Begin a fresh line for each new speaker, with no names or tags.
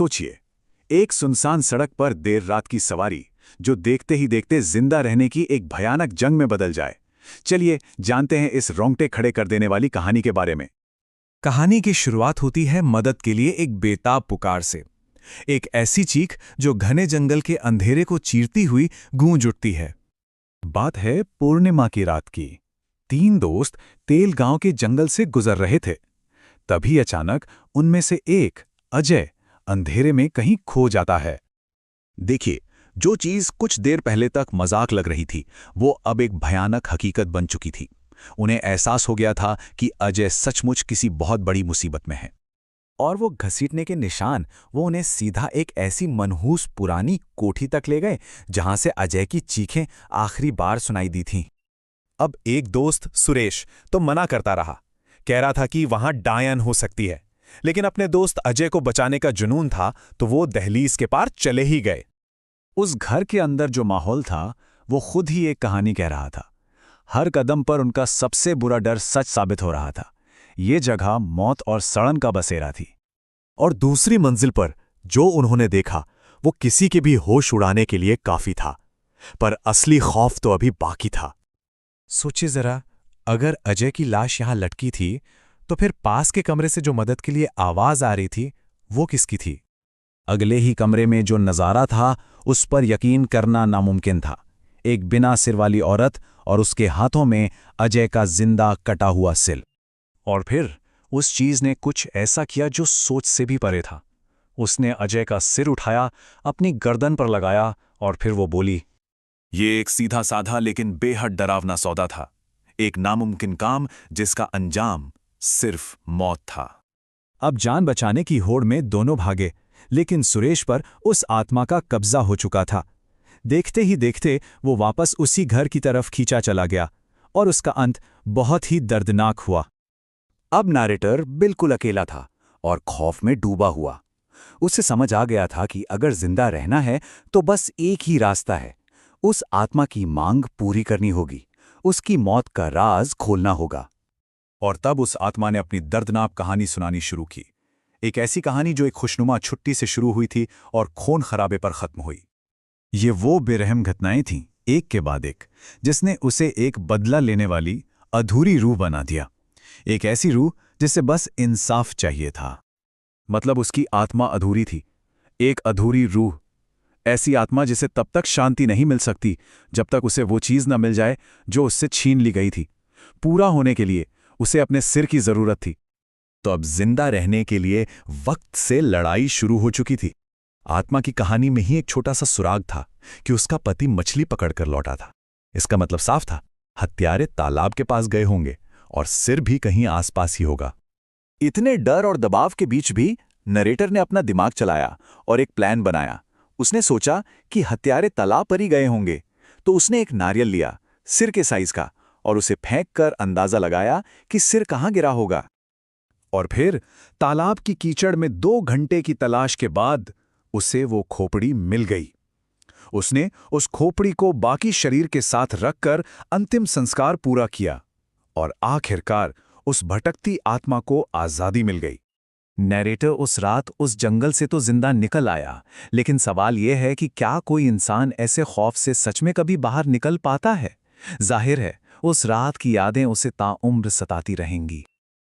सोचिए, एक सुनसान सड़क पर देर रात की सवारी जो देखते ही देखते जिंदा रहने की एक भयानक जंग में बदल जाए। चलिए जानते हैं इस रोंगटे खड़े कर देने वाली कहानी के बारे में।
कहानी की शुरुआत होती है मदद के लिए एक बेताब पुकार से। एक ऐसी चीख जो घने जंगल के अंधेरे को चीरती हुई गूंज उठती है।
बात है पूर्णिमा की रात की। 3 दोस्त तेल गांव के जंगल से गुजर रहे थे। तभी अचानक उनमें से एक, अजय, अंधेरे में कहीं खो जाता है। देखिए, जो चीज कुछ देर पहले तक मजाक लग रही थी, वो अब एक भयानक हकीकत बन चुकी थी। उन्हें एहसास हो गया था कि अजय सचमुच किसी बहुत बड़ी मुसीबत में है।
और वो घसीटने के निशान वो उन्हें सीधा एक ऐसी मनहूस पुरानी कोठी तक ले गए जहां से अजय की चीखें आखिरी बार सुनाई दी थीं। अब एक दोस्त सुरेश तो मना करता रहा, कह रहा था कि वहां डायन हो सकती है, लेकिन अपने दोस्त अजय को बचाने का जुनून था तो वो दहलीज के पार चले ही गए।
उस घर के अंदर जो माहौल था वो खुद ही एक कहानी कह रहा था। हर कदम पर उनका सबसे बुरा डर सच साबित हो रहा था। ये जगह मौत और सड़न का बसेरा थी।
और दूसरी मंजिल पर जो उन्होंने देखा वो किसी के भी होश उड़ाने के लिए काफी था, पर असली खौफ तो अभी बाकी था। सोचिए जरा, अगर अजय की लाश यहां लटकी थी तो फिर पास के कमरे से जो मदद के लिए आवाज आ रही थी वो किसकी थी?
अगले ही कमरे में जो नज़ारा था उस पर यकीन करना नामुमकिन था। एक बिना सिर वाली औरत और उसके हाथों में अजय का जिंदा कटा हुआ सिर। और फिर उस चीज ने कुछ ऐसा किया जो सोच से भी परे था। उसने अजय का सिर उठाया, अपनी गर्दन पर लगाया और फिर वो बोली, ये एक सीधा साधा लेकिन बेहद डरावना सौदा था। एक नामुमकिन काम जिसका अंजाम सिर्फ मौत था।
अब जान बचाने की होड़ में दोनों भागे, लेकिन सुरेश पर उस आत्मा का कब्जा हो चुका था। देखते ही देखते वो वापस उसी घर की तरफ खींचा चला गया और उसका अंत बहुत ही दर्दनाक हुआ।
अब नैरेटर बिल्कुल अकेला था और खौफ में डूबा हुआ। उसे समझ आ गया था कि अगर जिंदा रहना है तो बस एक ही रास्ता है, उस आत्मा की मांग पूरी करनी होगी, उसकी मौत का राज खोलना होगा। और तब उस आत्मा ने अपनी दर्दनाक कहानी सुनानी शुरू की। एक ऐसी कहानी जो एक खुशनुमा छुट्टी से शुरू हुई थी और खून खराबे पर खत्म हुई। ये वो बेरहम घटनाएं थीं, एक के बाद एक, जिसने उसे एक बदला लेने वाली अधूरी रूह बना दिया। एक ऐसी रूह जिसे बस इंसाफ चाहिए था। मतलब उसकी आत्मा अधूरी थी, एक अधूरी रूह। ऐसी आत्मा जिसे तब तक शांति नहीं मिल सकती जब तक उसे वो चीज न मिल जाए जो उससे छीन ली गई थी। पूरा होने के लिए उसे अपने सिर की जरूरत थी। तो अब जिंदा रहने के लिए वक्त से लड़ाई शुरू हो चुकी थी। आत्मा की कहानी में ही एक छोटा सा सुराग था कि उसका पति मछली पकड़कर लौटा था। इसका मतलब साफ था, हत्यारे तालाब के पास गए होंगे और सिर भी कहीं आसपास ही होगा। इतने डर और दबाव के बीच भी नरेटर ने अपना दिमाग चलाया और एक प्लान बनाया। उसने सोचा कि हत्यारे तालाब पर ही गए होंगे, तो उसने एक नारियल लिया, सिर के साइज का, और उसे फेंक कर अंदाजा लगाया कि सिर कहाँ गिरा होगा। और फिर तालाब की कीचड़ में 2 घंटे की तलाश के बाद उसे वो खोपड़ी मिल गई। उसने उस खोपड़ी को बाकी शरीर के साथ रखकर अंतिम संस्कार पूरा किया और आखिरकार उस भटकती आत्मा को आजादी मिल गई। नैरेटर उस रात उस जंगल से तो जिंदा निकल आया, लेकिन सवाल यह है कि क्या कोई इंसान ऐसे खौफ से सच में कभी बाहर निकल पाता है? जाहिर है, उस रात की यादें उसे ताउम्र सताती रहेंगी।